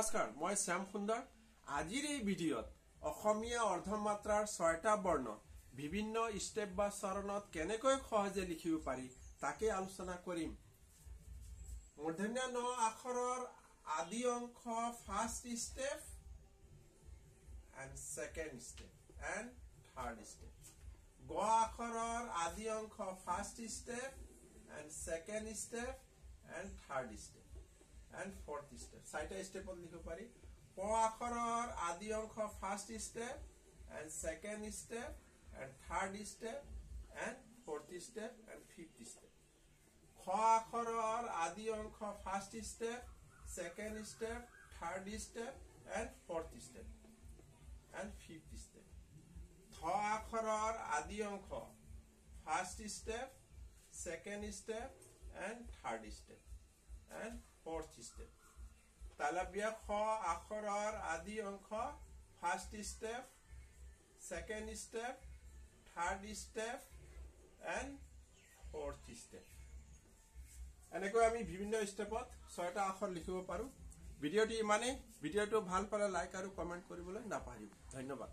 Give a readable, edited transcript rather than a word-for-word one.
নমস্কাৰ মই শ্যাম সুন্দৰ আজিৰ এই ভিডিঅ'ত অসমীয়া অৰ্ধমাত্ৰাৰ 6টা বৰ্ণ বিভিন্ন স্টেপ বা চৰণত কেনেকৈ সহজে লিখিব পাৰি তাকে আলোচনা কৰিম মূৰ্ধন্য ন আখৰৰ আদি অংশ first step and second step and third step গ আখৰৰ আদি অংশ first step and second step and third step and fourth step. Saita step on likho pari. Po akharar adi ankha first step and second step and third step and fourth step and fifth step. Kha akharar adi ankha first step, second step, third step and fourth step and fifth step. Tha akharar adi ankha first step, second step and third step and fourth step. Talabya kha akharar adi ankha first step, second step, third step and fourth step. এনেকৈ আমি বিভিন্ন স্টেপত 6টা আখৰ লিখিব পাৰো ভিডিঅ'টি ইমানে ভিডিঅ'টো ভাল পালে লাইক আৰু কমেন্ট কৰিবলৈ নাপাহৰিব ধন্যবাদ